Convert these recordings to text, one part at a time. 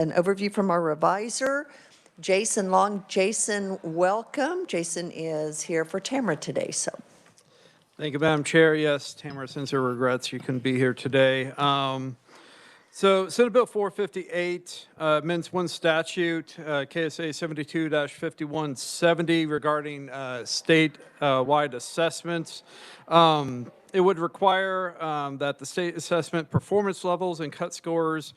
an overview from our reviser, Jason Long. Jason, welcome. Jason is here for Tamara today, so. Thank you, Madam Chair. Yes, Tamara sincere regrets you couldn't be here today. So Senate Bill 458 amends one statute, KSA 72-5170, regarding state-wide assessments. It would require that the state assessment performance levels and cut scores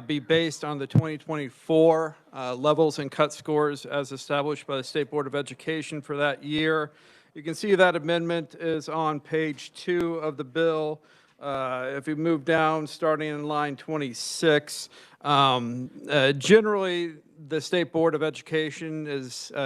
be based on the 2024 levels and cut scores as established by the State Board of Education for that year. You can see that amendment is on page 2 of the bill. If we move down, starting in line 26, generally the State Board of Education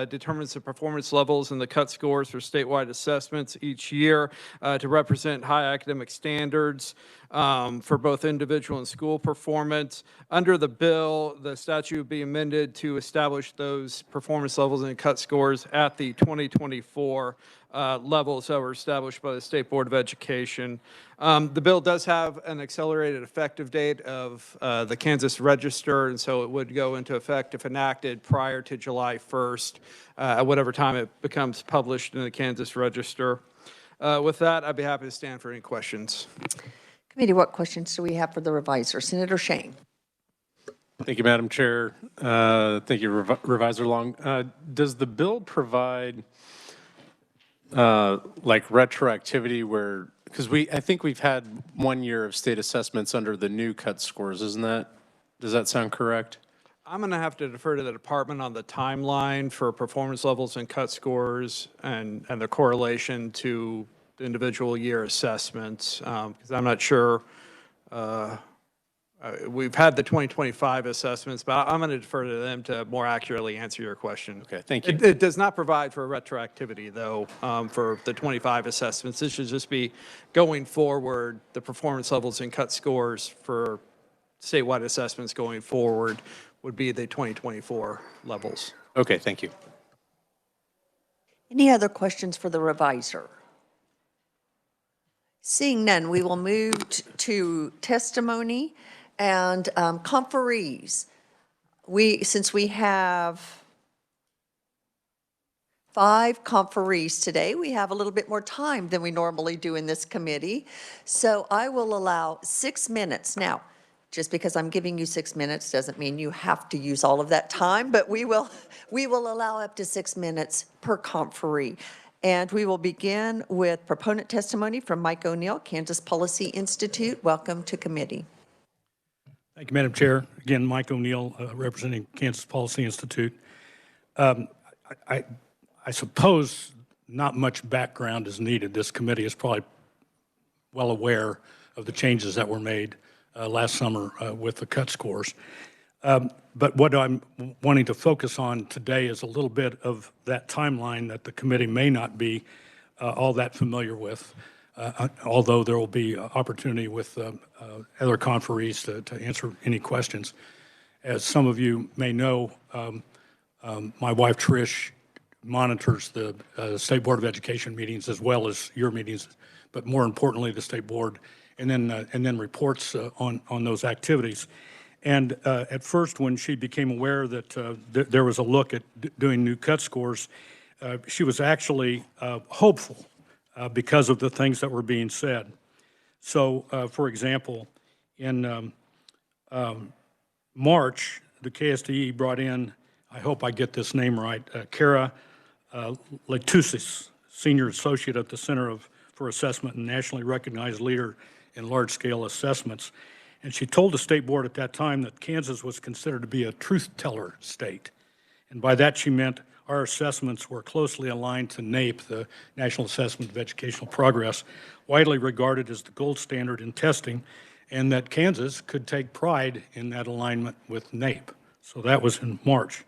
determines the performance levels and the cut scores for statewide assessments each year to represent high academic standards for both individual and school performance. Under the bill, the statute would be amended to establish those performance levels and cut scores at the 2024 levels that were established by the State Board of Education. The bill does have an accelerated effective date of the Kansas Register, and so it would go into effect if enacted prior to July 1st, at whatever time it becomes published in the Kansas Register. With that, I'd be happy to stand for any questions. Committee, what questions do we have for the reviser? Senator Shane. Thank you, Madam Chair. Thank you, Reviser Long. Does the bill provide like retroactivity where, because I think we've had 1 year of state assessments under the new cut scores, isn't that, does that sound correct? I'm going to have to defer to the department on the timeline for performance levels and cut scores and the correlation to the individual year assessments, because I'm not sure. We've had the 2025 assessments, but I'm going to defer to them to more accurately answer your question. Okay, thank you. It does not provide for retroactivity, though, for the 25 assessments. This should just be going forward, the performance levels and cut scores for statewide assessments going forward would be the 2024 levels. Okay, thank you. Any other questions for the reviser? Seeing none, we will move to testimony and conferees. Since we have 5 conferees today, we have a little bit more time than we normally do in this committee. So I will allow 6 minutes. Now, just because I'm giving you 6 minutes doesn't mean you have to use all of that time, but we will allow up to 6 minutes per conferee. And we will begin with proponent testimony from Mike O'Neill, Kansas Policy Institute. Welcome to committee. Thank you, Madam Chair. Again, Mike O'Neill, representing Kansas Policy Institute. I suppose not much background is needed. This committee is probably well aware of the changes that were made last summer with the cut scores. But what I'm wanting to focus on today is a little bit of that timeline that the committee may not be all that familiar with, although there will be opportunity with other conferees to answer any questions. As some of you may know, my wife Trish monitors the State Board of Education meetings as well as your meetings, but more importantly the State Board, and then reports on those activities. And at first, when she became aware that there was a look at doing new cut scores, she was actually hopeful because of the things that were being said. So, for example, in March, the KSDE brought in, I hope I get this name right, Kara Letusis, Senior Associate at the Center for Assessment and nationally recognized leader in large-scale assessments. And she told the State Board at that time that Kansas was considered to be a truth-teller state. And by that she meant our assessments were closely aligned to NAEP, the National Assessment of Educational Progress, widely regarded as the gold standard in testing, and that Kansas could take pride in that alignment with NAEP. So that was in March.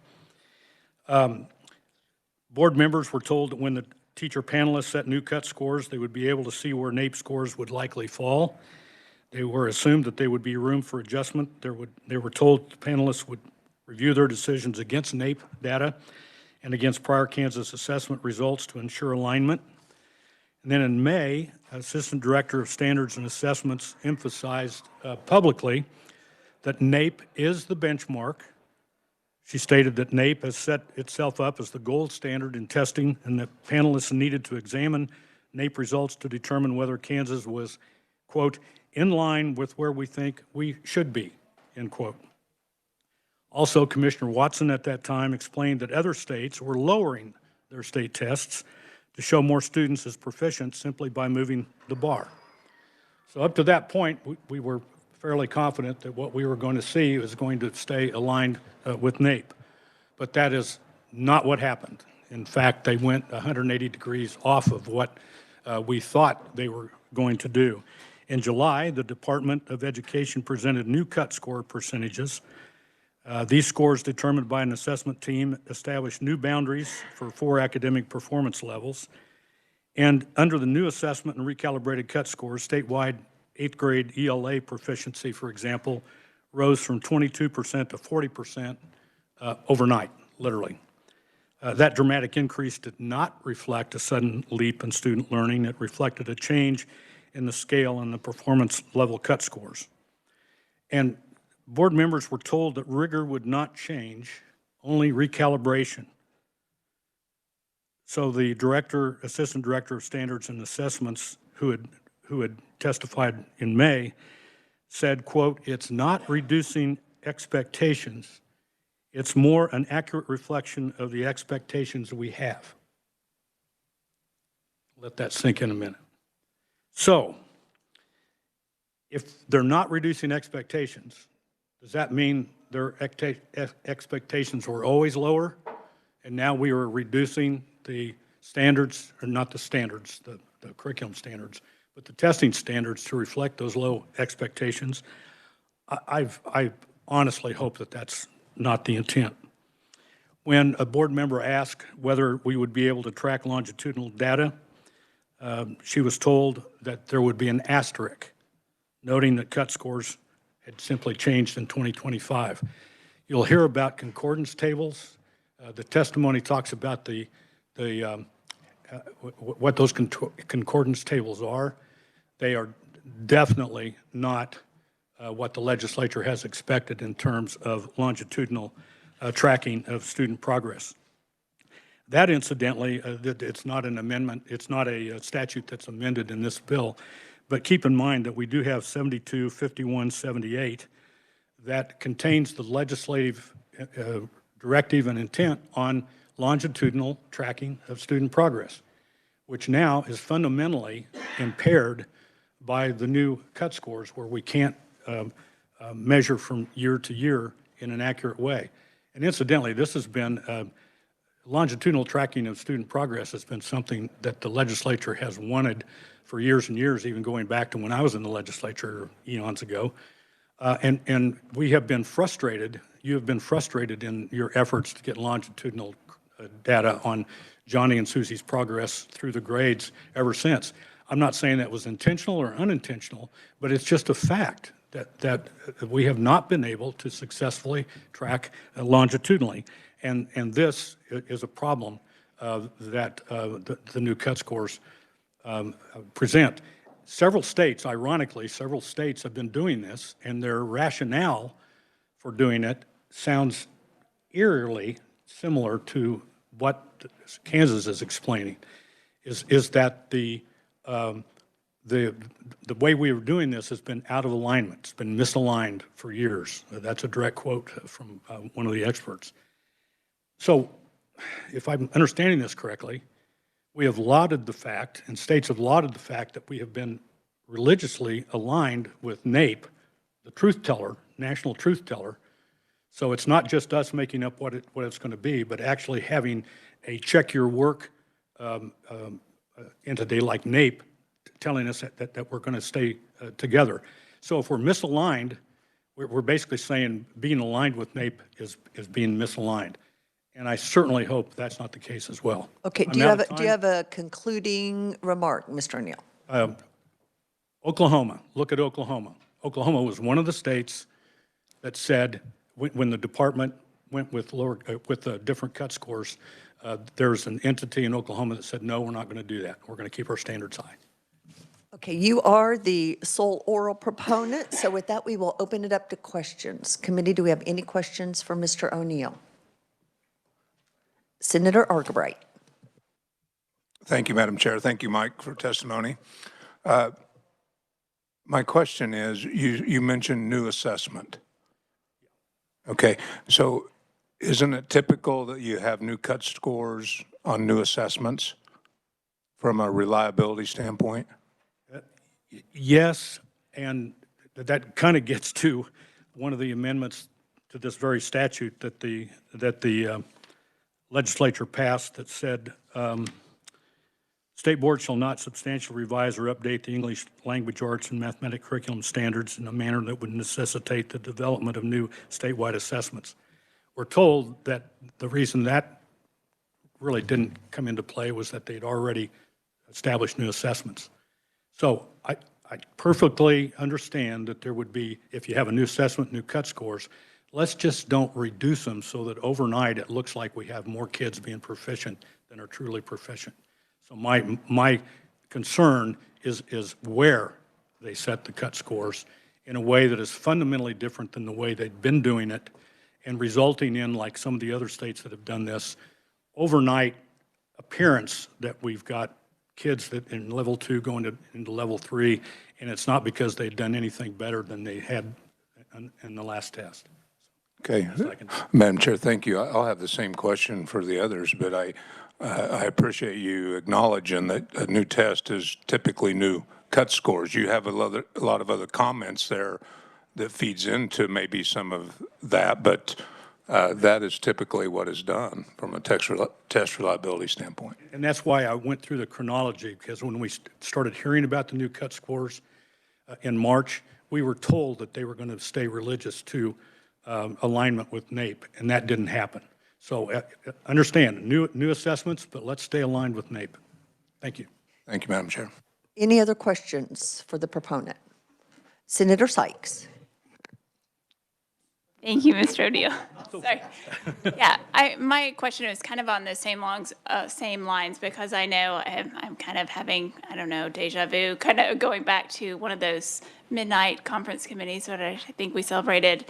Board members were told that when the teacher panelists set new cut scores, they would be able to see where NAEP scores would likely fall. They were assumed that there would be room for adjustment. They were told the panelists would review their decisions against NAEP data and against prior Kansas assessment results to ensure alignment. And then in May, Assistant Director of Standards and Assessments emphasized publicly that NAEP is the benchmark. She stated that NAEP has set itself up as the gold standard in testing and that panelists needed to examine NAEP results to determine whether Kansas was, quote, in line with where we think we should be, end quote. Also, Commissioner Watson at that time explained that other states were lowering their state tests to show more students as proficient simply by moving the bar. So up to that point, we were fairly confident that what we were going to see was going to stay aligned with NAEP. But that is not what happened. In fact, they went 180 degrees off of what we thought they were going to do. In July, the Department of Education presented new cut score percentages. These scores, determined by an assessment team, established new boundaries for 4 academic performance levels. And under the new assessment and recalibrated cut scores, statewide 8th grade ELA proficiency, for example, rose from 22% to 40% overnight, literally. That dramatic increase did not reflect a sudden leap in student learning. It reflected a change in the scale and the performance level cut scores. And board members were told that rigor would not change, only recalibration. So the director, assistant director of standards and assessments who had testified in May said, quote, it's not reducing expectations. It's more an accurate reflection of the expectations we have. Let that sink in a minute. So, if they're not reducing expectations, does that mean their expectations were always lower, and now we are reducing the standards, or not the standards, the curriculum standards, but the testing standards to reflect those low expectations? I honestly hope that that's not the intent. When a board member asked whether we would be able to track longitudinal data, she was told that there would be an asterisk, noting that cut scores had simply changed in 2025. You'll hear about concordance tables. The testimony talks about what those concordance tables are. They are definitely not what the legislature has expected in terms of longitudinal tracking of student progress. That, incidentally, it's not an amendment, it's not a statute that's amended in this bill, but keep in mind that we do have 725178 that contains the legislative directive and intent on longitudinal tracking of student progress, which now is fundamentally impaired by the new cut scores where we can't measure from year to year in an accurate way. And incidentally, this has been longitudinal tracking of student progress has been something that the legislature has wanted for years and years, even going back to when I was in the legislature eons ago. And we have been frustrated, you have been frustrated in your efforts to get longitudinal data on Johnny and Susie's progress through the grades ever since. I'm not saying that was intentional or unintentional, but it's just a fact that we have not been able to successfully track longitudinally. And this is a problem that the new cut scores present. Several states, ironically, several states have been doing this, and their rationale for doing it sounds eerily similar to what Kansas is explaining, is that the way we were doing this has been out of alignment. It's been misaligned for years. That's a direct quote from one of the experts. So if I'm understanding this correctly, we have lauded the fact, and states have lauded the fact that we have been religiously aligned with NAEP, the truth teller, national truth teller. So it's not just us making up what it's going to be, but actually having a check your work entity like NAEP telling us that we're going to stay together. So if we're misaligned, we're basically saying being aligned with NAEP is being misaligned. And I certainly hope that's not the case as well. Okay, do you have a concluding remark, Mr. O'Neill? Oklahoma, look at Oklahoma. Oklahoma was one of the states that said when the department went with different cut scores, there's an entity in Oklahoma that said, no, we're not going to do that. We're going to keep our standards high. Okay, you are the sole oral proponent, so with that, we will open it up to questions. Committee, do we have any questions for Mr. O'Neill? Senator Argabright. Thank you, Madam Chair. Thank you, Mike, for testimony. My question is, you mentioned new assessment. Okay, so isn't it typical that you have new cut scores on new assessments from a reliability standpoint? Yes, and that kind of gets to one of the amendments to this very statute that the legislature passed that said state boards shall not substantially revise or update the English language arts and mathematics curriculum standards in a manner that would necessitate the development of new statewide assessments. We're told that the reason that really didn't come into play was that they'd already established new assessments. So I perfectly understand that there would be, if you have a new assessment, new cut scores, let's just don't reduce them so that overnight it looks like we have more kids being proficient than are truly proficient. So my concern is where they set the cut scores in a way that is fundamentally different than the way they've been doing it, and resulting in, like some of the other states that have done this, overnight appearance that we've got kids that in level 2 going into level 3, and it's not because they've done anything better than they had in the last test. Okay, Madam Chair, thank you. I'll have the same question for the others, but I appreciate you acknowledging that a new test is typically new cut scores. You have a lot of other comments there that feeds into maybe some of that, but that is typically what is done from a test reliability standpoint. And that's why I went through the chronology, because when we started hearing about the new cut scores in March, we were told that they were going to stay religious to alignment with NAEP, and that didn't happen. So understand, new assessments, but let's stay aligned with NAEP. Thank you. Thank you, Madam Chair. Any other questions for the proponent? Senator Sykes. Thank you, Mr. O'Neill. Sorry. Yeah, my question is kind of on the same lines, because I know I'm kind of having, I don't know, deja vu, kind of going back to one of those midnight conference committees that I think we celebrated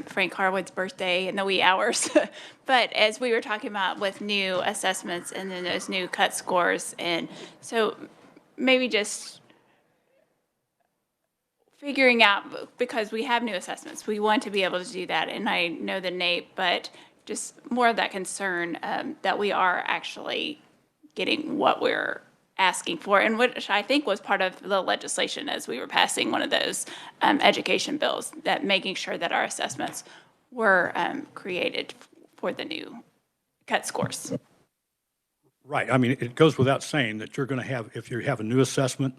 Frank Harwood's birthday in the wee hours. But as we were talking about with new assessments and then those new cut scores, and so maybe just figuring out, because we have new assessments, we want to be able to do that, and I know the NAEP, but just more of that concern that we are actually getting what we're asking for, and which I think was part of the legislation as we were passing one of those education bills, that making sure that our assessments were created for the new cut scores. Right. I mean, it goes without saying that you're going to have, if you have a new assessment,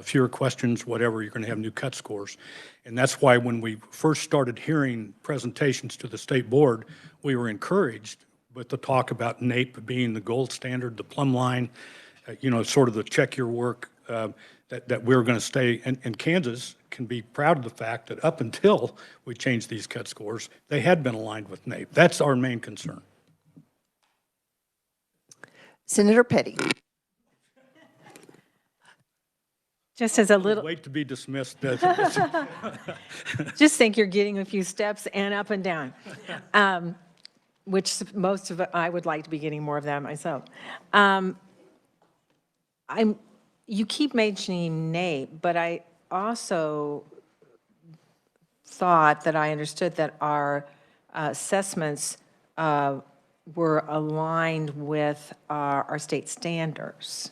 fewer questions, whatever, you're going to have new cut scores. And that's why when we first started hearing presentations to the state board, we were encouraged with the talk about NAEP being the gold standard, the plumb line, sort of the check your work, that we're going to stay. And Kansas can be proud of the fact that up until we changed these cut scores, they had been aligned with NAEP. That's our main concern. Senator Petty. Just as a little, Wait to be dismissed. just think you're getting a few steps and up and down, which most of it, I would like to be getting more of that myself. You keep mentioning NAEP, but I also thought that I understood that our assessments were aligned with our state standards.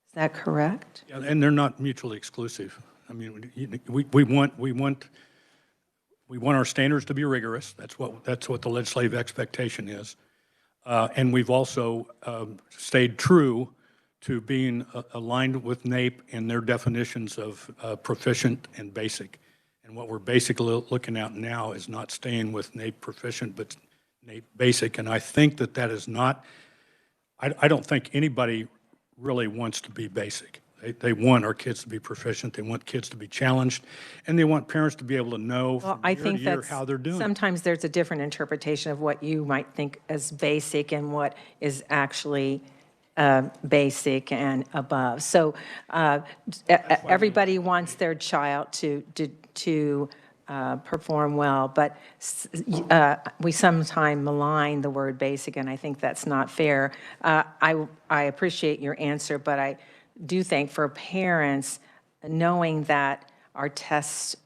Is that correct? Yeah, and they're not mutually exclusive. I mean, we want our standards to be rigorous. That's what the legislative expectation is. And we've also stayed true to being aligned with NAEP and their definitions of proficient and basic. And what we're basically looking at now is not staying with NAEP proficient, but NAEP basic. And I think that is not, I don't think anybody really wants to be basic. They want our kids to be proficient, they want kids to be challenged, and they want parents to be able to know from year to year how they're doing. Sometimes there's a different interpretation of what you might think as basic and what is actually basic and above. So everybody wants their child to perform well, but we sometimes malign the word basic, and I think that's not fair. I appreciate your answer, but I do think for parents, knowing that our tests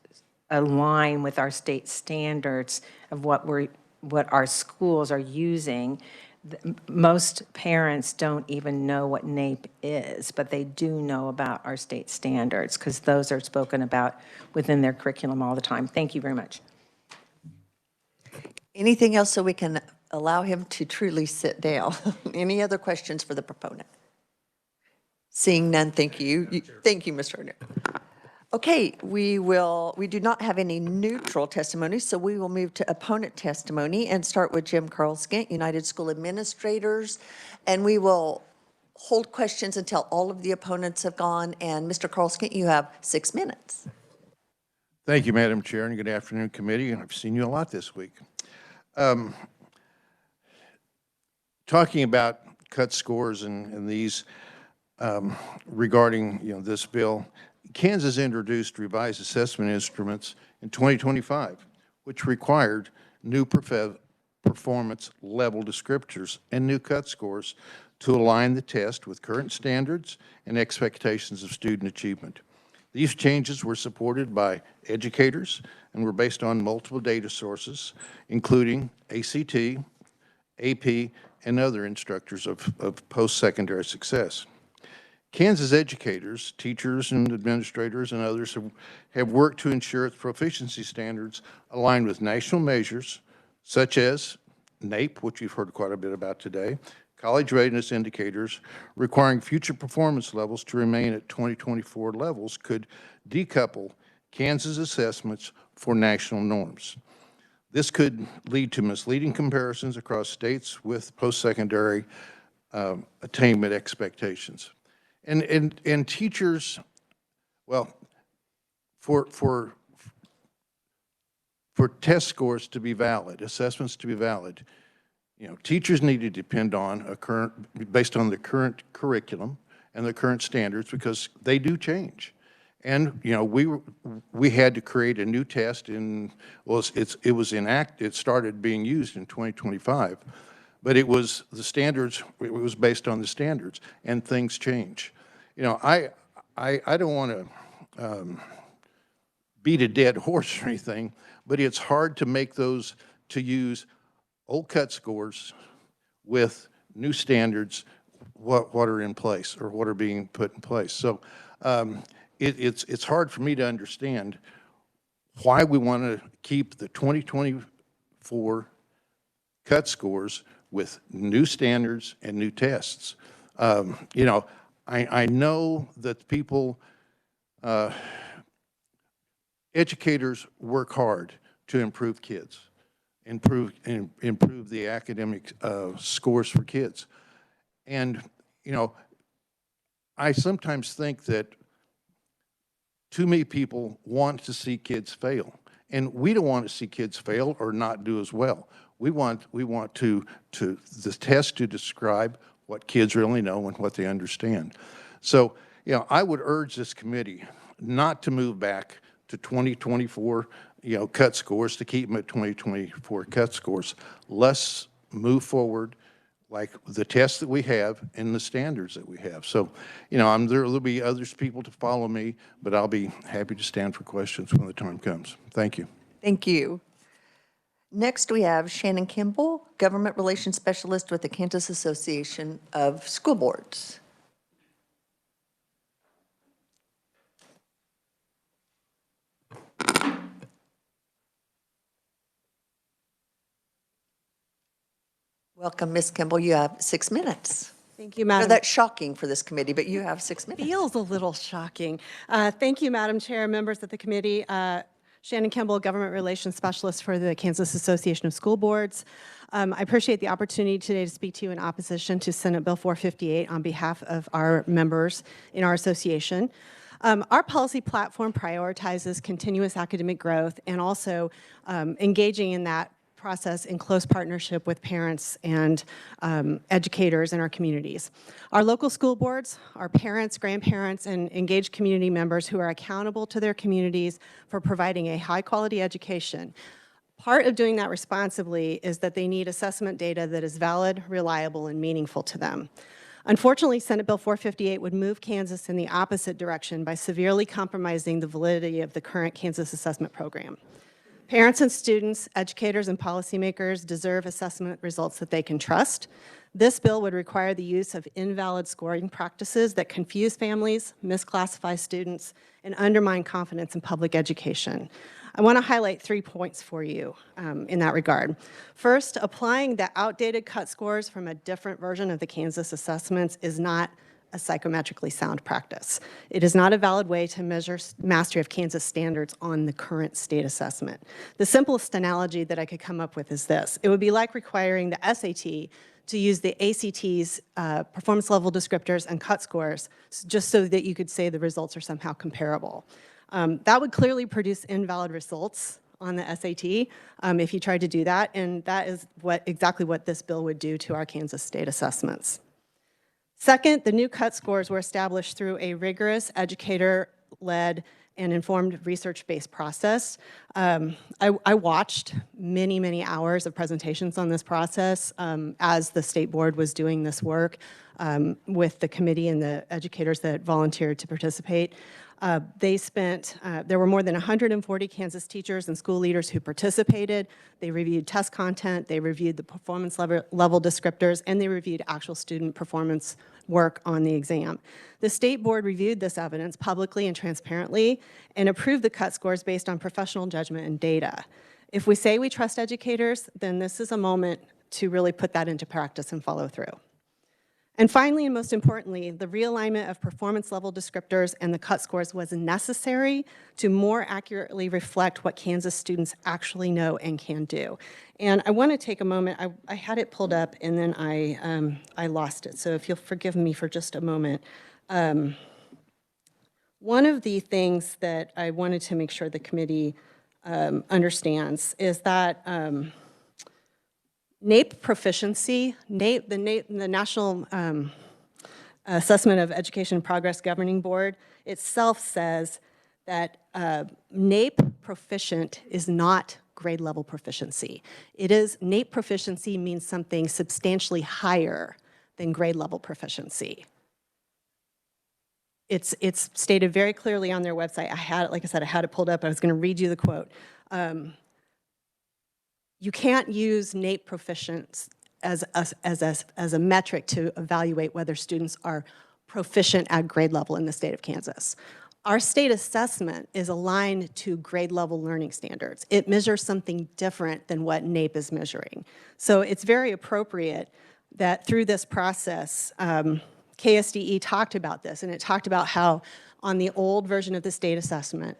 align with our state standards of what our schools are using, most parents don't even know what NAEP is, but they do know about our state standards because those are spoken about within their curriculum all the time. Thank you very much. Anything else so we can allow him to truly sit down? Any other questions for the proponent? Seeing none, thank you. Thank you, Mr. Arnett. Okay, we do not have any neutral testimony, so we will move to opponent testimony and start with Jim Carl-Skint, United School Administrators, and we will hold questions until all of the opponents have gone. And Mr. Carl-Skint, you have 6 minutes. Thank you, Madam Chair, and good afternoon, committee. I've seen you a lot this week. Talking about cut scores and these regarding this bill, Kansas introduced revised assessment instruments in 2025, which required new performance level descriptors and new cut scores to align the test with current standards and expectations of student achievement. These changes were supported by educators and were based on multiple data sources, including ACT, AP, and other instructors of post-secondary success. Kansas educators, teachers and administrators and others have worked to ensure its proficiency standards align with national measures such as NAEP, which you've heard quite a bit about today, college readiness indicators requiring future performance levels to remain at 2024 levels could decouple Kansas assessments for national norms. This could lead to misleading comparisons across states with post-secondary attainment expectations. And teachers, well, for test scores to be valid, assessments to be valid, teachers need to depend on based on the current curriculum and the current standards because they do change. And we had to create a new test it started being used in 2025. But it was the standards, it was based on the standards, and things change. I don't want to beat a dead horse or anything, but it's hard to make those, to use old cut scores with new standards, what are in place or what are being put in place. So it's hard for me to understand why we want to keep the 2024 cut scores with new standards and new tests. I know that people, educators work hard to improve kids, improve the academic scores for kids. And, I sometimes think that too many people want to see kids fail. And we don't want to see kids fail or not do as well. We want the test to describe what kids really know and what they understand. So, I would urge this committee not to move back to 2024, cut scores, to keep them at 2024 cut scores. Let's move forward like the tests that we have and the standards that we have. So, there'll be others people to follow me, but I'll be happy to stand for questions when the time comes. Thank you. Thank you. Next, we have Shannon Kimball, Government Relations Specialist with the Kansas Association of School Boards. Welcome, Ms. Kimball. You have 6 minutes. Thank you, Madam. That's shocking for this committee, but you have 6 minutes. Feels a little shocking. Thank you, Madam Chair, members of the committee. Shannon Kimball, Government Relations Specialist for the Kansas Association of School Boards. I appreciate the opportunity today to speak to you in opposition to Senate Bill 458 on behalf of our members in our association. Our policy platform prioritizes continuous academic growth and also engaging in that process in close partnership with parents and educators in our communities. Our local school boards are parents, grandparents, and engaged community members who are accountable to their communities for providing a high-quality education. Part of doing that responsibly is that they need assessment data that is valid, reliable, and meaningful to them. Unfortunately, Senate Bill 458 would move Kansas in the opposite direction by severely compromising the validity of the current Kansas assessment program. Parents and students, educators, and policymakers deserve assessment results that they can trust. This bill would require the use of invalid scoring practices that confuse families, misclassify students, and undermine confidence in public education. I want to highlight 3 points for you in that regard. First, applying the outdated cut scores from a different version of the Kansas assessments is not a psychometrically sound practice. It is not a valid way to measure mastery of Kansas standards on the current state assessment. The simplest analogy that I could come up with is this. It would be like requiring the SAT to use the ACT's performance level descriptors and cut scores just so that you could say the results are somehow comparable. That would clearly produce invalid results on the SAT if you tried to do that, and that is exactly what this bill would do to our Kansas state assessments. Second, the new cut scores were established through a rigorous educator-led and informed research-based process. I watched many, many hours of presentations on this process as the state board was doing this work with the committee and the educators that volunteered to participate. There were more than 140 Kansas teachers and school leaders who participated. They reviewed test content, they reviewed the performance level descriptors, and they reviewed actual student performance work on the exam. The state board reviewed this evidence publicly and transparently and approved the cut scores based on professional judgment and data. If we say we trust educators, then this is a moment to really put that into practice and follow through. And finally, and most importantly, the realignment of performance level descriptors and the cut scores was necessary to more accurately reflect what Kansas students actually know and can do. And I want to take a moment. I had it pulled up and then I lost it. So if you'll forgive me for just a moment. One of the things that I wanted to make sure the committee understands is that NAEP proficiency, the National Assessment of Education Progress Governing Board itself says that NAEP proficient is not grade level proficiency. NAEP proficiency means something substantially higher than grade level proficiency. It's stated very clearly on their website. Like I said, I had it pulled up. I was going to read you the quote. You can't use NAEP proficiency as a metric to evaluate whether students are proficient at grade level in the state of Kansas. Our state assessment is aligned to grade level learning standards. It measures something different than what NAEP is measuring. So it's very appropriate that through this process, KSDE talked about this, and it talked about how on the old version of the state assessment,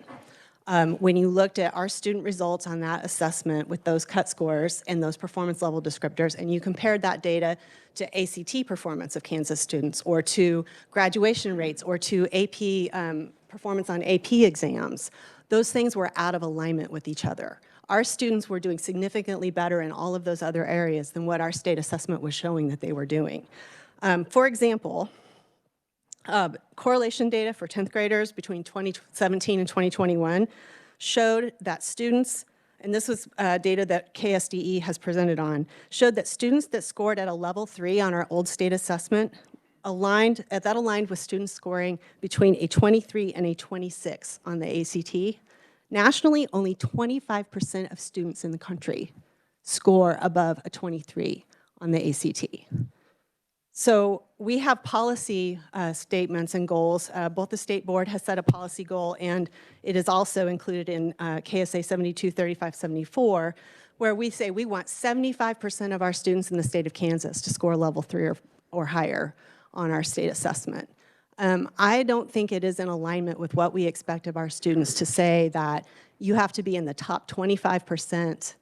when you looked at our student results on that assessment with those cut scores and those performance level descriptors, and you compared that data to ACT performance of Kansas students or to graduation rates or to AP performance on AP exams, those things were out of alignment with each other. Our students were doing significantly better in all of those other areas than what our state assessment was showing that they were doing. For example, correlation data for 10th graders between 2017 and 2021 showed that students, and this was data that KSDE has presented on, showed that students that scored at a level 3 on our old state assessment aligned with students scoring between a 23 and a 26 on the ACT. Nationally, only 25% of students in the country score above a 23 on the ACT. So we have policy statements and goals. Both the state board has set a policy goal, and it is also included in KSA 723574, where we say we want 75% of our students in the state of Kansas to score level 3 or higher on our state assessment. I don't think it is in alignment with what we expect of our students to say that you have to be in the top 25%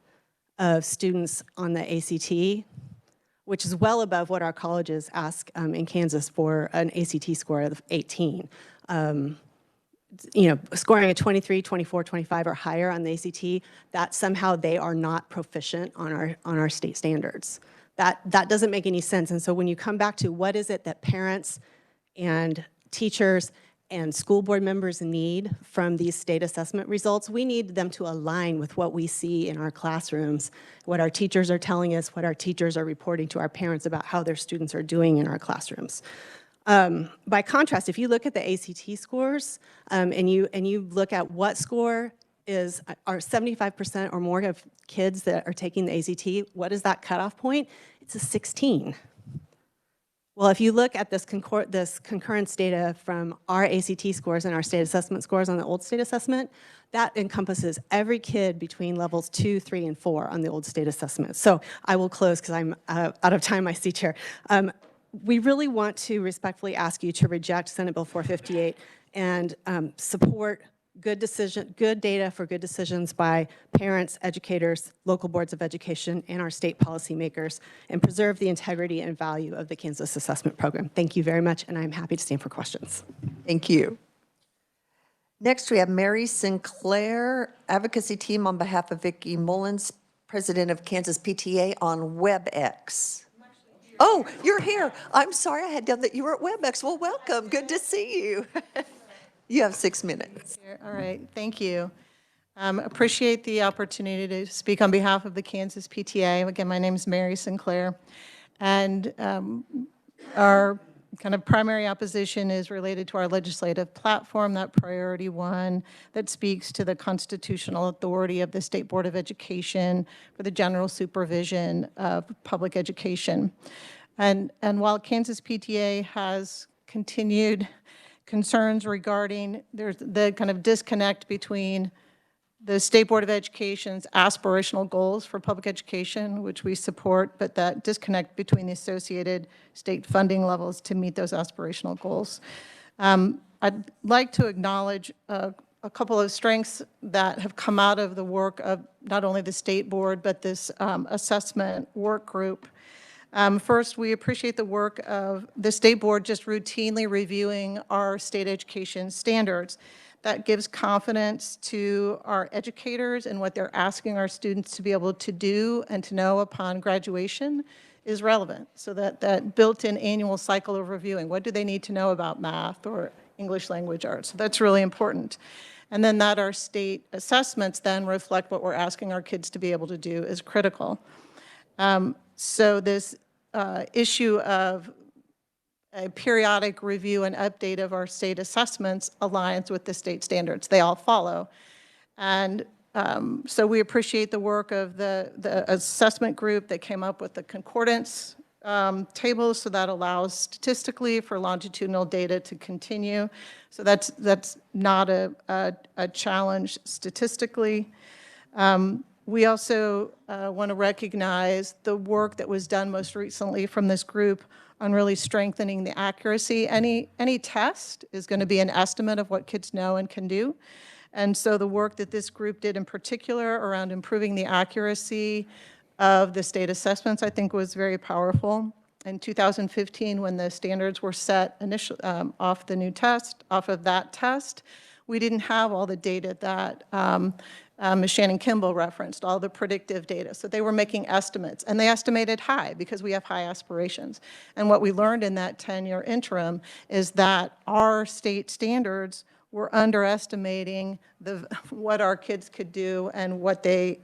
of students on the ACT, which is well above what our colleges ask in Kansas for an ACT score of 18. scoring a 23, 24, 25 or higher on the ACT, that somehow they are not proficient on our state standards. That doesn't make any sense. And so when you come back to what is it that parents and teachers and school board members need from these state assessment results, we need them to align with what we see in our classrooms, what our teachers are telling us, what our teachers are reporting to our parents about how their students are doing in our classrooms. By contrast, if you look at the ACT scores and you look at what score are 75% or more of kids that are taking the ACT, what is that cutoff point? It's a 16. Well, if you look at this concurrence data from our ACT scores and our state assessment scores on the old state assessment, that encompasses every kid between levels 2, 3, and 4 on the old state assessment. So I will close because I'm out of time, I see, Chair. We really want to respectfully ask you to reject Senate Bill 458 and support good data for good decisions by parents, educators, local boards of education, and our state policymakers, and preserve the integrity and value of the Kansas Assessment Program. Thank you very much, and I'm happy to stand for questions. Thank you. Next, we have Mary Sinclair, advocacy team on behalf of Vicki Mullins, president of Kansas PTA on WebEx. Oh, you're here. I'm sorry, I had done that you were at WebEx. Well, welcome. Good to see you. You have 6 minutes. All right, thank you. Appreciate the opportunity to speak on behalf of the Kansas PTA. Again, my name is Mary Sinclair, and our kind of primary opposition is related to our legislative platform, that priority one that speaks to the constitutional authority of the State Board of Education for the general supervision of public education. And while Kansas PTA has continued concerns regarding there's the kind of disconnect between the State Board of Education's aspirational goals for public education, which we support, but that disconnect between the associated state funding levels to meet those aspirational goals. I'd like to acknowledge a couple of strengths that have come out of the work of not only the State Board, but this assessment work group. First, we appreciate the work of the State Board just routinely reviewing our state education standards. That gives confidence to our educators and what they're asking our students to be able to do and to know upon graduation is relevant. So that built-in annual cycle of reviewing, what do they need to know about math or English language arts? So that's really important. And then that our state assessments then reflect what we're asking our kids to be able to do is critical. So this issue of a periodic review and update of our state assessments aligns with the state standards. They all follow. And so we appreciate the work of the assessment group that came up with the concordance tables, so that allows statistically for longitudinal data to continue. So that's not a challenge statistically. We also want to recognize the work that was done most recently from this group on really strengthening the accuracy. Any test is going to be an estimate of what kids know and can do. And so the work that this group did in particular around improving the accuracy of the state assessments, I think was very powerful. In 2015, when the standards were set initially off of that test, we didn't have all the data that Ms. Shannon Kimball referenced, all the predictive data. So they were making estimates, and they estimated high because we have high aspirations. And what we learned in that 10-year interim is that our state standards were underestimating what our kids could do and what they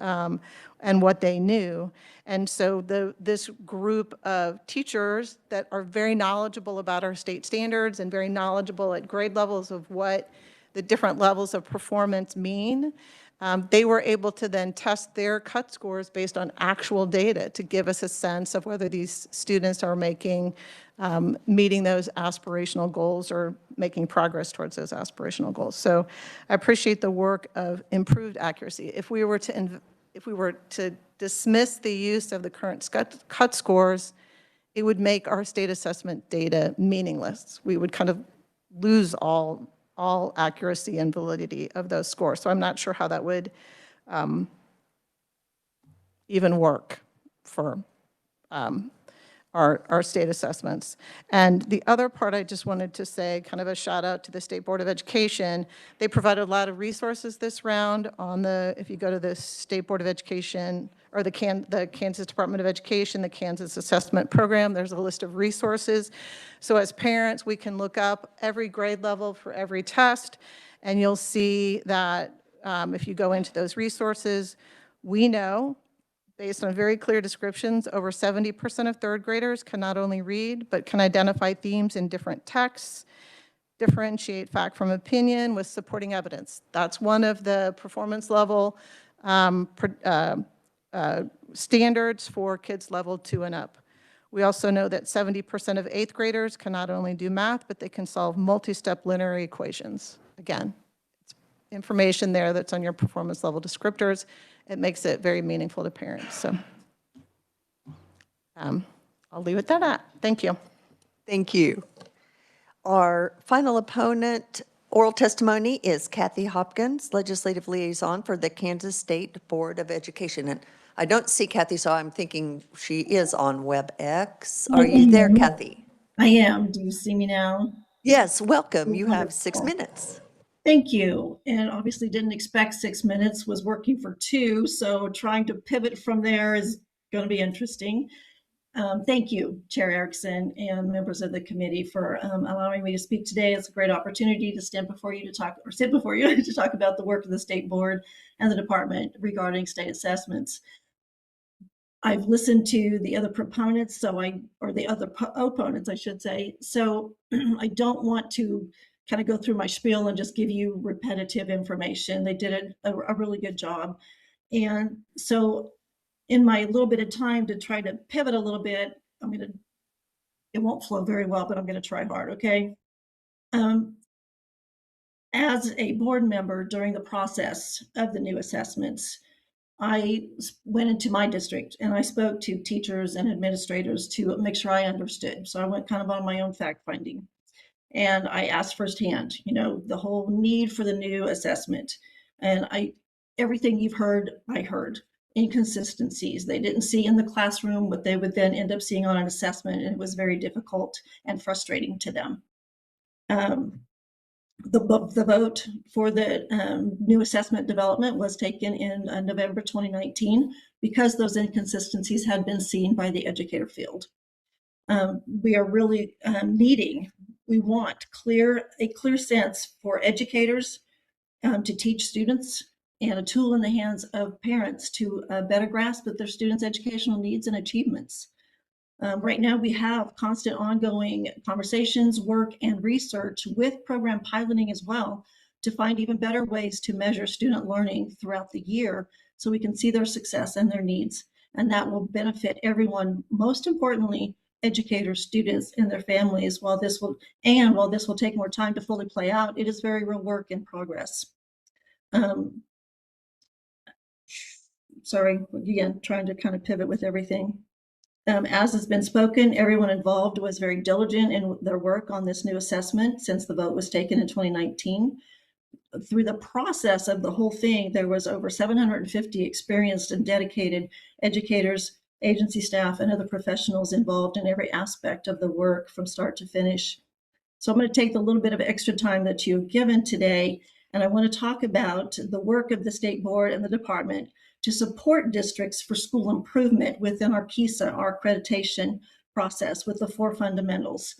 knew. And so this group of teachers that are very knowledgeable about our state standards and very knowledgeable at grade levels of what the different levels of performance mean, they were able to then test their cut scores based on actual data to give us a sense of whether these students are meeting those aspirational goals or making progress towards those aspirational goals. So I appreciate the work of improved accuracy. If we were to dismiss the use of the current cut scores, it would make our state assessment data meaningless. We would kind of lose all accuracy and validity of those scores. So I'm not sure how that would even work for our state assessments. And the other part I just wanted to say, kind of a shout out to the State Board of Education. They provided a lot of resources this round on if you go to the State Board of Education or the Kansas Department of Education, the Kansas Assessment Program, there's a list of resources. So as parents, we can look up every grade level for every test, and you'll see that if you go into those resources, we know, based on very clear descriptions, over 70% of third graders can not only read, but can identify themes in different texts, differentiate fact from opinion with supporting evidence. That's one of the performance level standards for kids level 2 and up. We also know that 70% of 8th graders can not only do math, but they can solve multi-step linear equations. Again, it's information there that's on your performance level descriptors. It makes it very meaningful to parents. So I'll leave it at that. Thank you. Thank you. Our final opponent, oral testimony, is Kathy Hopkins, Legislative Liaison for the Kansas State Board of Education. And I don't see Kathy, so I'm thinking she is on WebEx. Are you there, Kathy? I am. Do you see me now? Yes, welcome. You have 6 minutes. Thank you. And obviously didn't expect 6 minutes, was working for 2, so trying to pivot from there is going to be interesting. Thank you, Chair Erickson and members of the committee for allowing me to speak today. It's a great opportunity to stand before you to talk, or sit before you to talk about the work of the State Board and the department regarding state assessments. I've listened to the other proponents, or the other opponents, I should say. So I don't want to kind of go through my spiel and just give you repetitive information. They did a really good job. And so in my little bit of time to try to pivot a little bit, it won't flow very well, but I'm going to try hard, okay? As a board member during the process of the new assessments, I went into my district and I spoke to teachers and administrators to make sure I understood. So I went kind of on my own fact finding. And I asked firsthand, the whole need for the new assessment. And everything you've heard, I heard. Inconsistencies. They didn't see in the classroom what they would then end up seeing on an assessment, and it was very difficult and frustrating to them. The vote for the new assessment development was taken in November 2019 because those inconsistencies had been seen by the educator field. We are really we want a clear sense for educators to teach students, and a tool in the hands of parents to better grasp their students' educational needs and achievements. Right now, we have constant ongoing conversations, work, and research with program piloting as well to find even better ways to measure student learning throughout the year so we can see their success and their needs. And that will benefit everyone, most importantly, educators, students, and their families. While this will take more time to fully play out, it is very real work in progress. Sorry, again, trying to kind of pivot with everything. As has been spoken, everyone involved was very diligent in their work on this new assessment since the vote was taken in 2019. Through the process of the whole thing, there was over 750 experienced and dedicated educators, agency staff, and other professionals involved in every aspect of the work from start to finish. So I'm going to take the little bit of extra time that you've given today, and I want to talk about the work of the State Board and the department to support districts for school improvement within our KISA, our accreditation process, with the 4 fundamentals,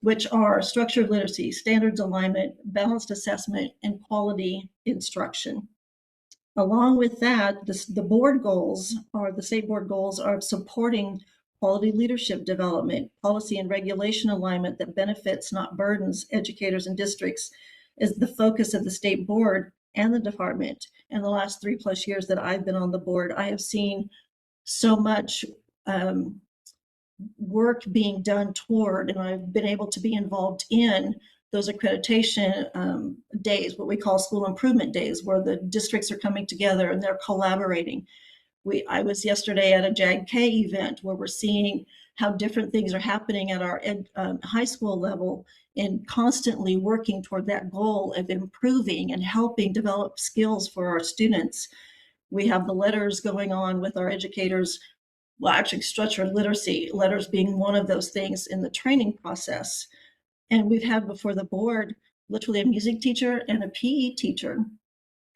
which are structured literacy, standards alignment, balanced assessment, and quality instruction. Along with that, the state board goals are supporting quality leadership development, policy and regulation alignment that benefits, not burdens, educators and districts is the focus of the State Board and the department. In the last 3+ years that I've been on the board, I have seen so much work being done toward, and I've been able to be involved in those accreditation days, what we call school improvement days, where the districts are coming together and they're collaborating. I was yesterday at a JAG-K event where we're seeing how different things are happening at our high school level and constantly working toward that goal of improving and helping develop skills for our students. We have the letters going on with our educators well, actually structured literacy, letters being one of those things in the training process. And we've had before the board literally a music teacher and a PE teacher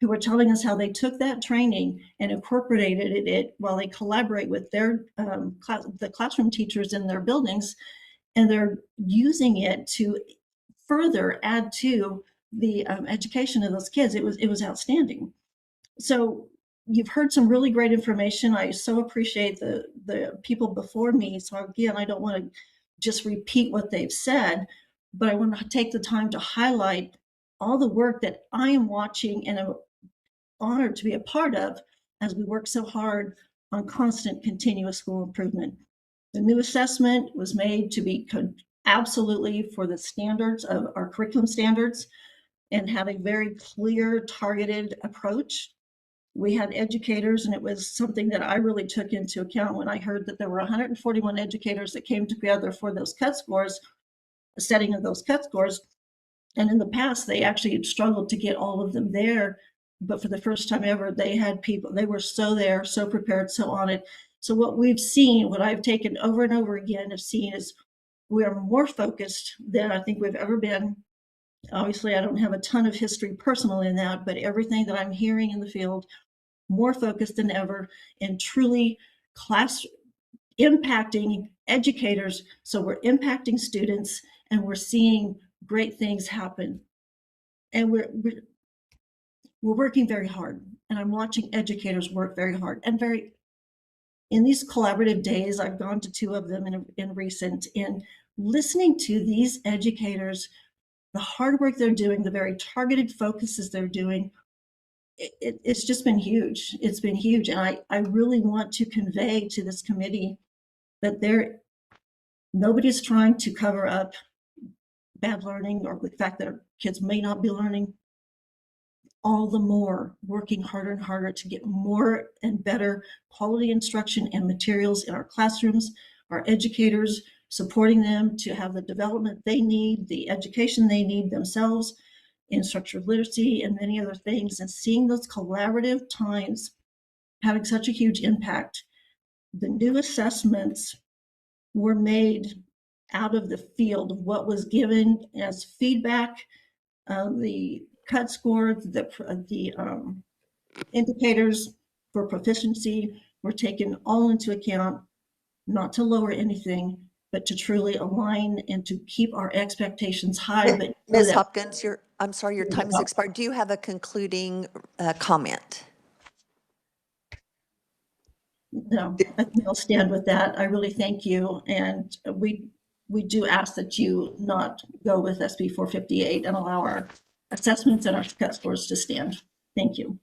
who were telling us how they took that training and incorporated it while they collaborate with their the classroom teachers in their buildings, and they're using it to further add to the education of those kids. It was outstanding. So you've heard some really great information. I so appreciate the people before me. So again, I don't want to just repeat what they've said, but I want to take the time to highlight all the work that I am watching and am honored to be a part of as we work so hard on constant continuous school improvement. The new assessment was made to be absolutely for the standards of our curriculum standards and have a very clear targeted approach. We had educators, and it was something that I really took into account when I heard that there were 141 educators that came together for those cut scores, the setting of those cut scores. And in the past, they actually had struggled to get all of them there. But for the first time ever, they had people, they were so there, so prepared, so on it. So what we've seen, what I've taken over and over again have seen is we are more focused than I think we've ever been. Obviously, I don't have a ton of history personal in that, but everything that I'm hearing in the field, more focused than ever, and truly class impacting educators. So we're impacting students, and we're seeing great things happen. And we're working very hard, and I'm watching educators work very hard and in these collaborative days. I've gone to 2 of them in recent, and listening to these educators, the hard work they're doing, the very targeted focuses they're doing, it's just been huge. It's been huge. And I really want to convey to this committee that nobody's trying to cover up bad learning or the fact that our kids may not be learning. All the more working harder and harder to get more and better quality instruction and materials in our classrooms, our educators supporting them to have the development they need, the education they need themselves in structured literacy and many other things, and seeing those collaborative times having such a huge impact. The new assessments were made out of the field of what was given as feedback, the cut score, the indicators for proficiency were taken all into account, not to lower anything, but to truly align and to keep our expectations high. But Ms. Hopkins, I'm sorry, your time has expired. Do you have a concluding comment? No, I think I'll stand with that. I really thank you. And we do ask that you not go with SB 458 and allow our assessments and our cut scores to stand. Thank you.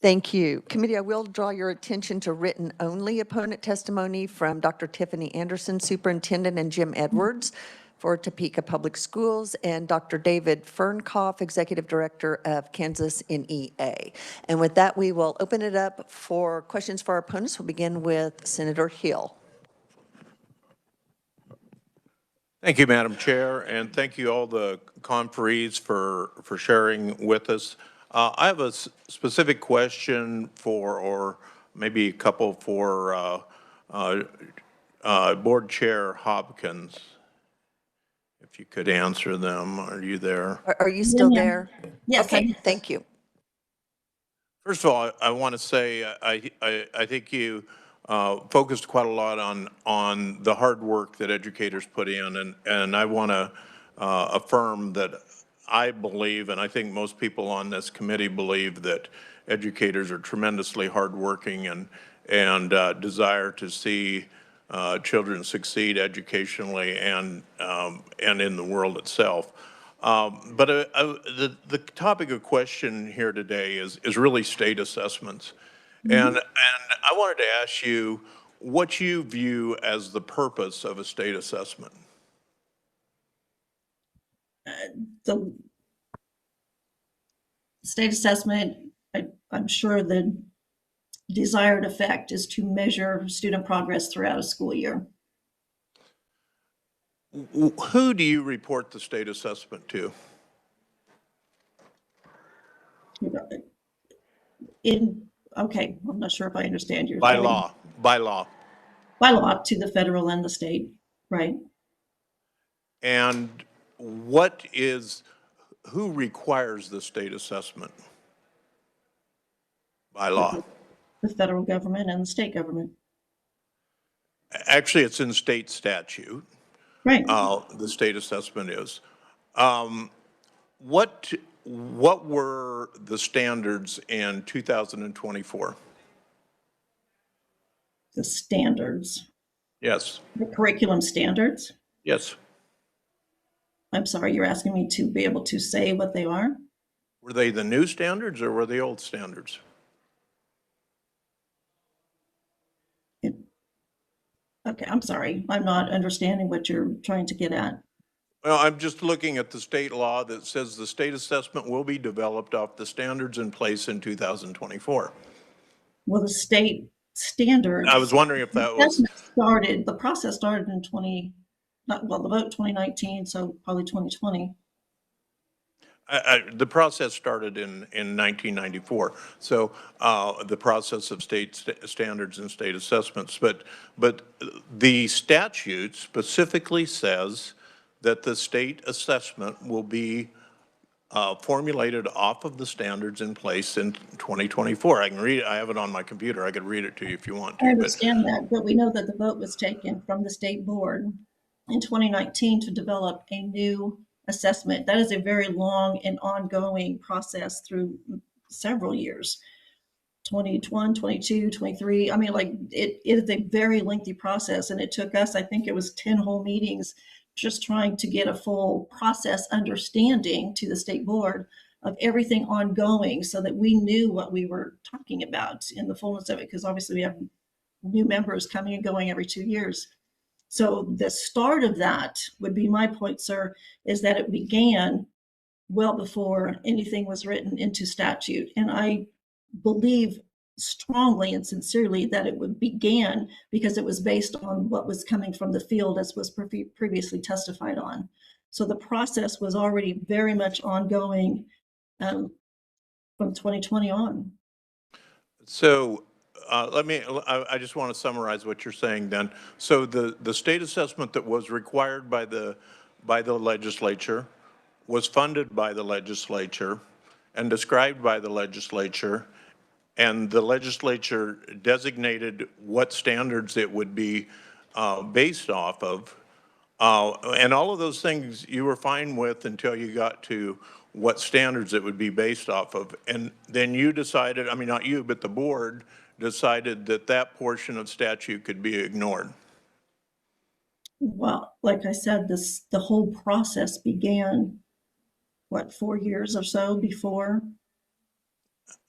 Thank you. Committee, I will draw your attention to written-only opponent testimony from Dr. Tiffany Anderson, Superintendent, and Jim Edwards for Topeka Public Schools, and Dr. David Fernkoff, Executive Director of Kansas NEA. And with that, we will open it up for questions for our opponents. We'll begin with Senator Hill. Thank you, Madam Chair, and thank you all the conferees for sharing with us. I have a specific question or maybe a couple for Board Chair Hopkins. If you could answer them. Are you there? Are you still there? Yes. Okay, thank you. First of all, I want to say I think you focused quite a lot on the hard work that educators put in, and I want to affirm that I believe, and I think most people on this committee believe, that educators are tremendously hardworking and desire to see children succeed educationally and in the world itself. But the topic of question here today is really state assessments. And I wanted to ask you what you view as the purpose of a state assessment. The state assessment, I'm sure the desired effect is to measure student progress throughout a school year. Who do you report the state assessment to? Okay, I'm not sure if I understand your. By law. by law to the federal and the state, right? And who requires the state assessment by law? The federal government and the state government. Actually, it's in state statute. Right. The state assessment is. What were the standards in 2024? The standards, Yes. the curriculum standards. Yes. I'm sorry, you're asking me to be able to say what they are? Were they the new standards or were they old standards? Okay, I'm sorry. I'm not understanding what you're trying to get at. Well, I'm just looking at the state law that says the state assessment will be developed off the standards in place in 2024. Well, the state standards. I was wondering if that was. The process started in the vote 2019, so probably 2020. The process started in 1994. So the process of state standards and state assessments, but the statute specifically says that the state assessment will be formulated off of the standards in place in 2024. I can read it. I have it on my computer. I could read it to you if you want to. I understand that, but we know that the vote was taken from the state board in 2019 to develop a new assessment. That is a very long and ongoing process through several years. 21, 22, 23. I mean, like it is a very lengthy process, and it took us, I think it was 10 whole meetings just trying to get a full process understanding to the state board of everything ongoing so that we knew what we were talking about in the fullness of it, because obviously we have new members coming and going every 2 years. So the start of that would be my point, sir, is that it began well before anything was written into statute. And I believe strongly and sincerely that it began because it was based on what was coming from the field as was previously testified on. So the process was already very much ongoing from 2020 on. So I just want to summarize what you're saying then. So the state assessment that was required by the legislature was funded by the legislature and described by the legislature, and the legislature designated what standards it would be based off of. And all of those things you were fine with until you got to what standards it would be based off of. And then you decided, I mean, not you, but the board decided that that portion of statute could be ignored. Well, like I said, the whole process began, 4 years or so before?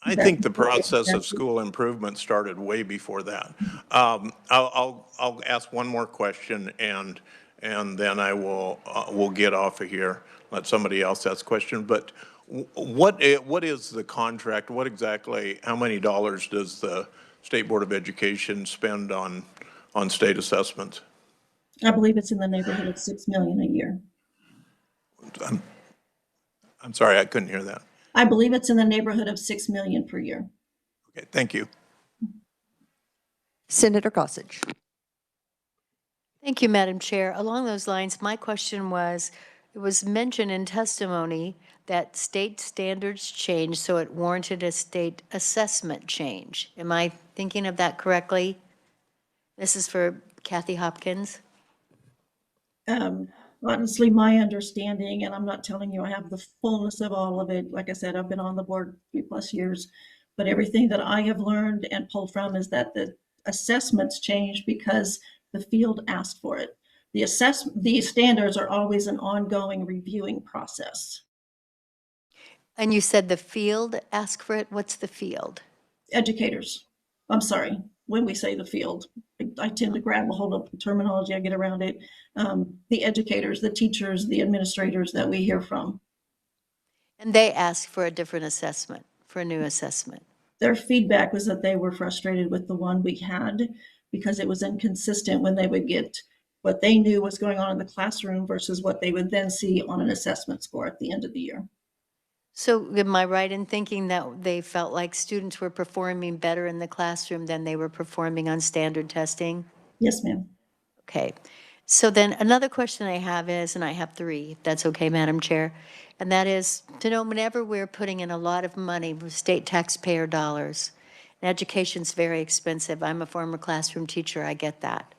I think the process of school improvement started way before that. I'll ask one more question, and then I will we'll get off of here. Let somebody else ask a question. But what is the contract? What exactly? How many dollars does the State Board of Education spend on state assessments? I believe it's in the neighborhood of $6 million a year. I'm sorry, I couldn't hear that. I believe it's in the neighborhood of $6 million per year. Okay, thank you. Senator Gossage. Thank you, Madam Chair. Along those lines, my question was, it was mentioned in testimony that state standards changed, so it warranted a state assessment change. Am I thinking of that correctly? This is for Kathy Hopkins. Honestly, my understanding, and I'm not telling you I have the fullness of all of it. Like I said, I've been on the board 3+ years, but everything that I have learned and pulled from is that the assessments changed because the field asked for it. The standards are always an ongoing reviewing process. And you said the field asked for it. What's the field? Educators. I'm sorry, when we say the field, I tend to grab a hold of the terminology, I get around it. The educators, the teachers, the administrators that we hear from. And they asked for a different assessment, for a new assessment. Their feedback was that they were frustrated with the one we had because it was inconsistent when they would get what they knew was going on in the classroom versus what they would then see on an assessment score at the end of the year. So am I right in thinking that they felt like students were performing better in the classroom than they were performing on standard testing? Yes, ma'am. Okay. So then another question I have is, and I have three, if that's okay, Madam Chair, and that is to know whenever we're putting in a lot of money with state taxpayer dollars, and education's very expensive. I'm a former classroom teacher, I get that.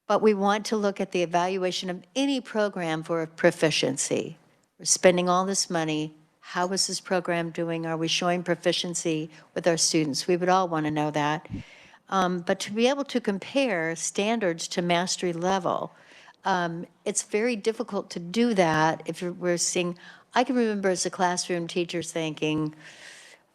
But we want to look at the evaluation of any program for proficiency. We're spending all this money. How is this program doing? Are we showing proficiency with our students? We would all want to know that. But to be able to compare standards to mastery level, it's very difficult to do that if we're seeing, I can remember as a classroom teacher thinking,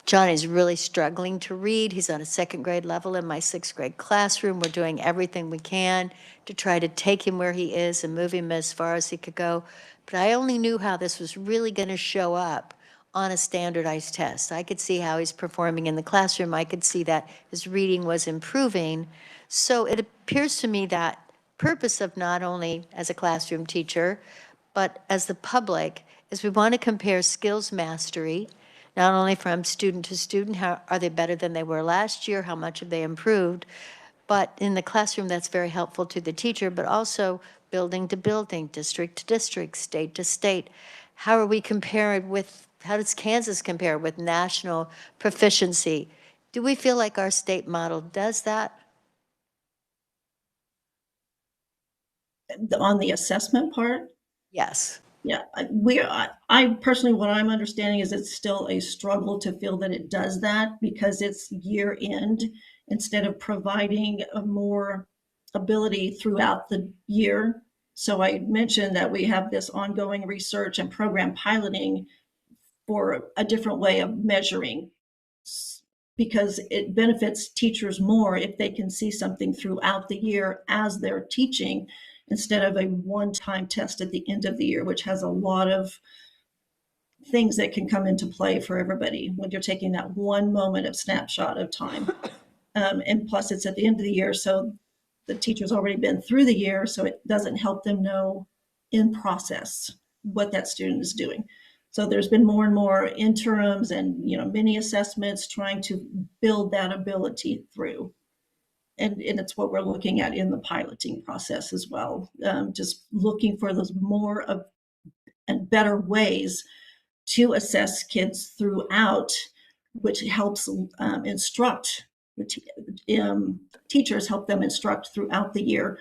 Johnny's really struggling to read. He's on a second grade level in my sixth grade classroom. We're doing everything we can to try to take him where he is and move him as far as he could go. But I only knew how this was really going to show up on a standardized test. I could see how he's performing in the classroom. I could see that his reading was improving. So it appears to me that purpose of not only as a classroom teacher, but as the public, is we want to compare skills mastery, not only from student to student, how are they better than they were last year, how much have they improved, but in the classroom that's very helpful to the teacher, but also building to building, district to district, state to state. How are we compared with, how does Kansas compare with national proficiency? Do we feel like our state model does that? On the assessment part, Yes. yeah, I personally, what I'm understanding is it's still a struggle to feel that it does that because it's year end instead of providing a more ability throughout the year. So I mentioned that we have this ongoing research and program piloting for a different way of measuring because it benefits teachers more if they can see something throughout the year as they're teaching instead of a one-time test at the end of the year, which has a lot of things that can come into play for everybody when you're taking that one moment of snapshot of time. And plus, it's at the end of the year, so the teacher's already been through the year, so it doesn't help them know in process what that student is doing. So there's been more and more interims and mini assessments trying to build that ability through. And it's what we're looking at in the piloting process as well. Just looking for those more of and better ways to assess kids throughout, which helps instruct teachers help them instruct throughout the year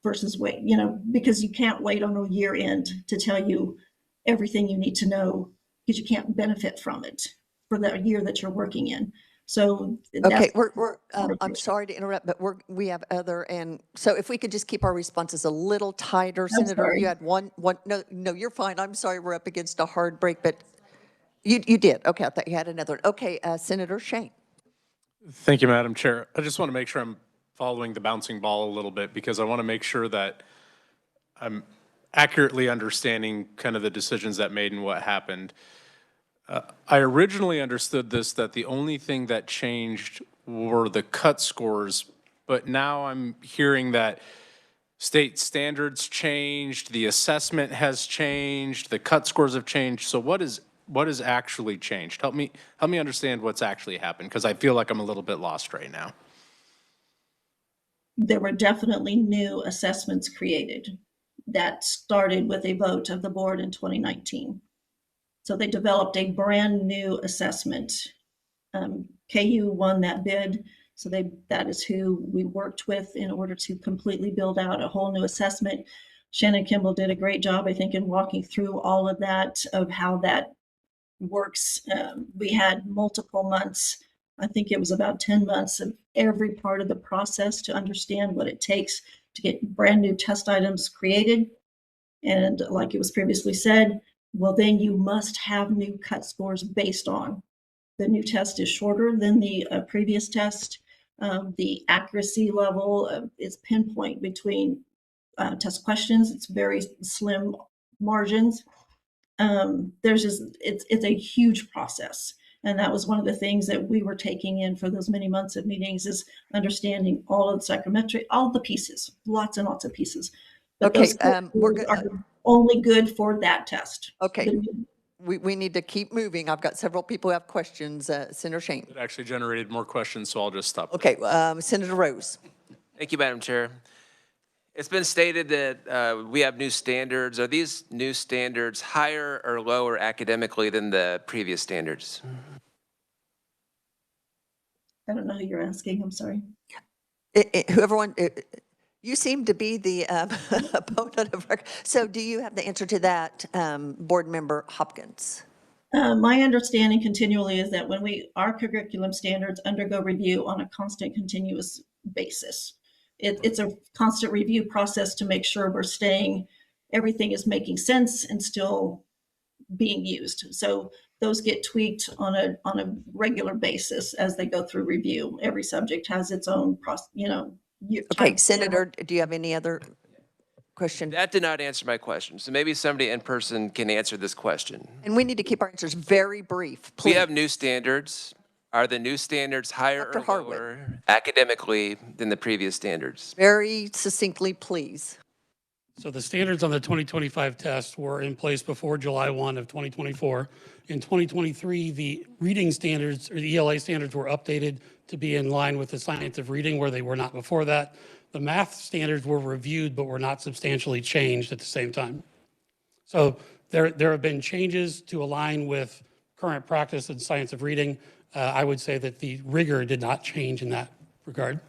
versus wait, because you can't wait on a year end to tell you everything you need to know because you can't benefit from it for that year that you're working in. So Okay, I'm sorry to interrupt, but we have other, and so if we could just keep our responses a little tighter. Senator, sorry. you had one, no, you're fine. I'm sorry, we're up against a hard break, but you did. Okay, I thought you had another. Okay, Senator Shane. Thank you, Madam Chair. I just want to make sure I'm following the bouncing ball a little bit because I want to make sure that I'm accurately understanding kind of the decisions that made and what happened. I originally understood this, that the only thing that changed were the cut scores, but now I'm hearing that state standards changed, the assessment has changed, the cut scores have changed. So what is actually changed? Help me understand what's actually happened, because I feel like I'm a little bit lost right now. There were definitely new assessments created that started with a vote of the board in 2019. So they developed a brand new assessment. KU won that bid, so that is who we worked with in order to completely build out a whole new assessment. Shannon Kimball did a great job, I think, in walking through all of that, of how that works. We had multiple months, I think it was about 10 months of every part of the process to understand what it takes to get brand new test items created. And like it was previously said, well, then you must have new cut scores based on. The new test is shorter than the previous test. The accuracy level is pinpoint between test questions. It's very slim margins. It's a huge process. And that was one of the things that we were taking in for those many months of meetings, is understanding all of the psychometric, all the pieces, lots and lots of pieces. But Okay, those we're are only good for that test. Okay, we need to keep moving. I've got several people who have questions. Senator Shane. It actually generated more questions, so I'll just stop. Okay, Senator Rose. Thank you, Madam Chair. It's been stated that we have new standards. Are these new standards higher or lower academically than the previous standards? I don't know who you're asking, I'm sorry. You seem to be the opponent of record. So do you have the answer to that, Board Member Hopkins? My understanding continually is that when our curriculum standards undergo review on a constant, continuous basis. It's a constant review process to make sure everything is making sense and still being used. So those get tweaked on a regular basis as they go through review. Every subject has its own process, Okay, Senator, do you have any other question? That did not answer my question. So maybe somebody in person can answer this question. And we need to keep our answers very brief, please. We have new standards. Are the new standards higher Dr. or Harwood. lower academically than the previous standards? Very succinctly, please. So the standards on the 2025 test were in place before July 1 of 2024. In 2023, the reading standards, or the ELA standards, were updated to be in line with the science of reading, where they were not before that. The math standards were reviewed, but were not substantially changed at the same time. So there have been changes to align with current practice in science of reading. I would say that the rigor did not change in that regard.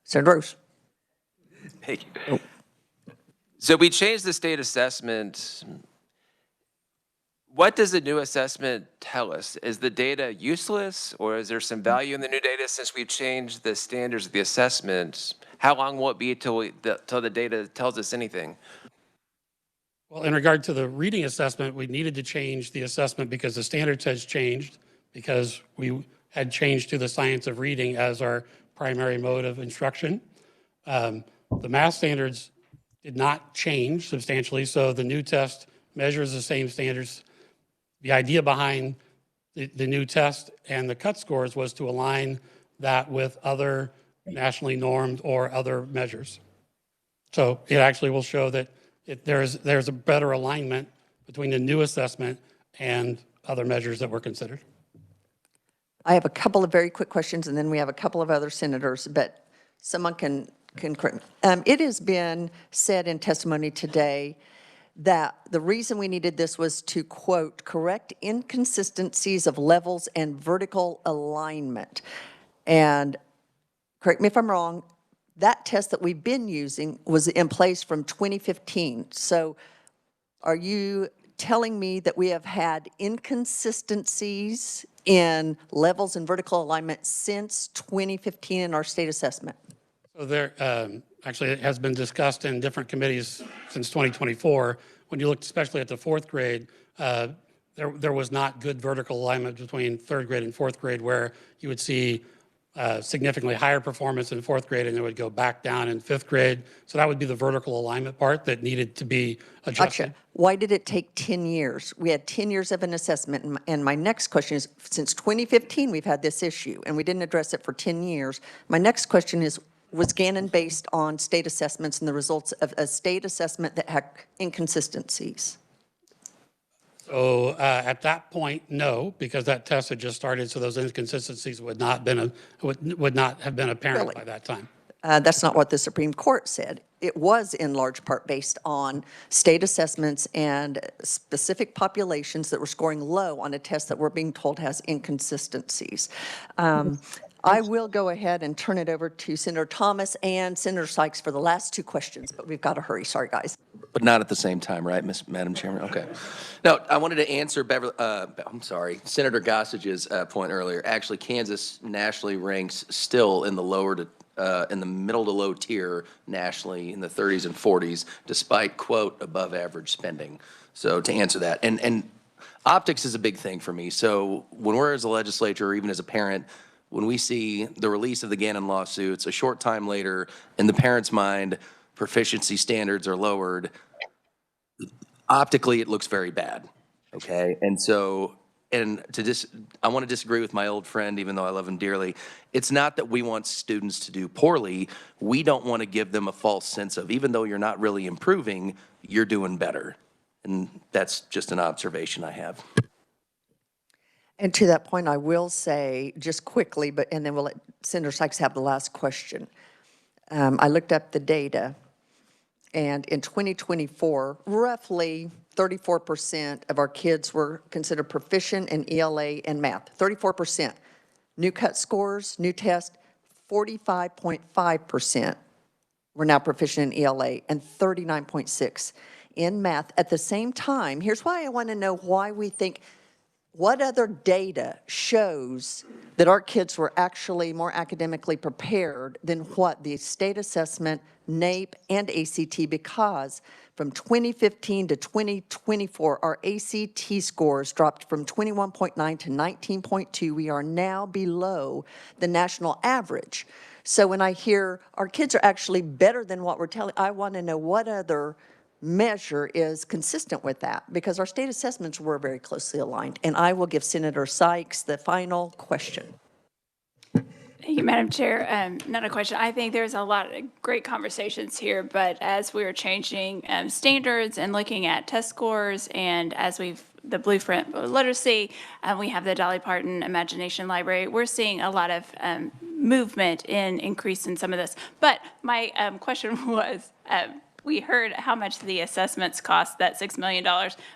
Senator Rose. Thank you. So we changed the state assessment. What does the new assessment tell us? Is the data useless, or is there some value in the new data since we've changed the standards of the assessment? How long will it be till the data tells us anything? Well, in regard to the reading assessment, we needed to change the assessment because the standards has changed, because we had changed to the science of reading as our primary mode of instruction. The math standards did not change substantially, so the new test measures the same standards. The idea behind the new test and the cut scores was to align that with other nationally normed or other measures. So it actually will show that there's a better alignment between the new assessment and other measures that were considered. I have a couple of very quick questions, and then we have a couple of other senators, but someone can correct me. It has been said in testimony today that the reason we needed this was to, quote, correct inconsistencies of levels and vertical alignment. And correct me if I'm wrong, that test that we've been using was in place from 2015. So are you telling me that we have had inconsistencies in levels and vertical alignment since 2015 in our state assessment? So there, actually, it has been discussed in different committees since 2024. When you look especially at the fourth grade, there was not good vertical alignment between third grade and fourth grade, where you would see significantly higher performance in fourth grade and it would go back down in fifth grade. So that would be the vertical alignment part that needed to be adjusted. Gotcha. Why did it take 10 years? We had 10 years of an assessment. And my next question is, since 2015, we've had this issue and we didn't address it for 10 years. My next question is, was Gannon based on state assessments and the results of a state assessment that had inconsistencies? So at that point, no, because that test had just started, so those inconsistencies would not have been apparent Really? by that time. That's not what the Supreme Court said. It was in large part based on state assessments and specific populations that were scoring low on a test that we're being told has inconsistencies. I will go ahead and turn it over to Senator Thomas and Senator Sykes for the last two questions, but we've got to hurry. Sorry, guys. But not at the same time, right, Madam Chairman? Okay. No, I wanted to answer Senator Gossage's point earlier. Actually, Kansas nationally ranks still in the in the middle to low tier nationally in the 30s and 40s, despite, quote, above average spending. So to answer that, and optics is a big thing for me. So when we're as a legislature, or even as a parent, when we see the release of the Gannon lawsuits, a short time later, in the parent's mind, proficiency standards are lowered, optically it looks very bad, okay? And so, I want to disagree with my old friend, even though I love him dearly. It's not that we want students to do poorly. We don't want to give them a false sense of, even though you're not really improving, you're doing better. And that's just an observation I have. And to that point, I will say, just quickly, and then we'll let Senator Sykes have the last question. I looked up the data, and in 2024, roughly 34% of our kids were considered proficient in ELA and math. 34%. New cut scores, new test, 45.5% were now proficient in ELA and 39.6% in math. At the same time, here's why I want to know why we think. What other data shows that our kids were actually more academically prepared than what the state assessment, NAEP, and ACT, because from 2015 to 2024, our ACT scores dropped from 21.9 to 19.2. We are now below the national average. So when I hear our kids are actually better than what we're telling, I want to know what other measure is consistent with that, because our state assessments were very closely aligned. And I will give Senator Sykes the final question. Thank you, Madam Chair. Not a question. I think there's a lot of great conversations here, but as we are changing standards and looking at test scores, and as the blueprint for literacy, we have the Dolly Parton Imagination Library, we're seeing a lot of movement in increase in some of this. But my question was, we heard how much the assessments cost, that $6 million,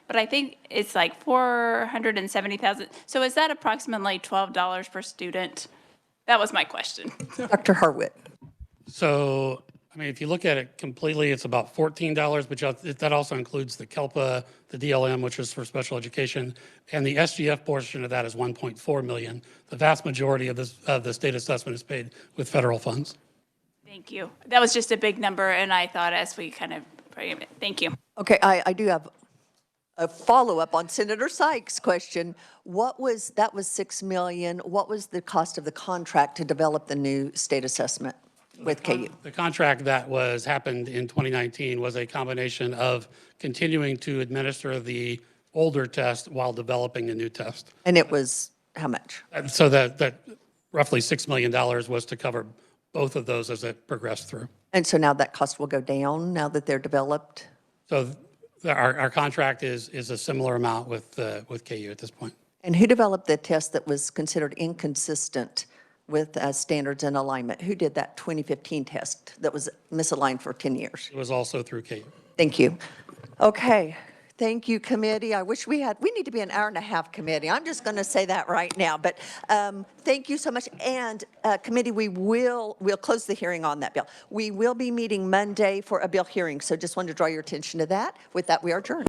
but I think it's like $470,000. So is that approximately $12 per student? That was my question. Dr. Harwood. So, I mean, if you look at it completely, it's about $14, but that also includes the KELPA, the DLM, which is for special education, and the SGF portion of that is $1.4 million. The vast majority of the state assessment is paid with federal funds. Thank you. That was just a big number, and I thought as we kind of frame it. Thank you. Okay, I do have a follow-up on Senator Sykes' question. That was $6 million. What was the cost of the contract to develop the new state assessment with KU? The contract that happened in 2019 was a combination of continuing to administer the older test while developing the new test. And it was how much? So that roughly $6 million was to cover both of those as it progressed through. And so now that cost will go down now that they're developed? So our contract is a similar amount with KU at this point. And who developed the test that was considered inconsistent with standards and alignment? Who did that 2015 test that was misaligned for 10 years? It was also through KU. Thank you. Okay. Thank you, committee. I wish we need to be an hour-and-a-half committee. I'm just going to say that right now. But thank you so much. And committee, we'll close the hearing on that bill. We will be meeting Monday for a bill hearing. So just wanted to draw your attention to that. With that, we are adjourned.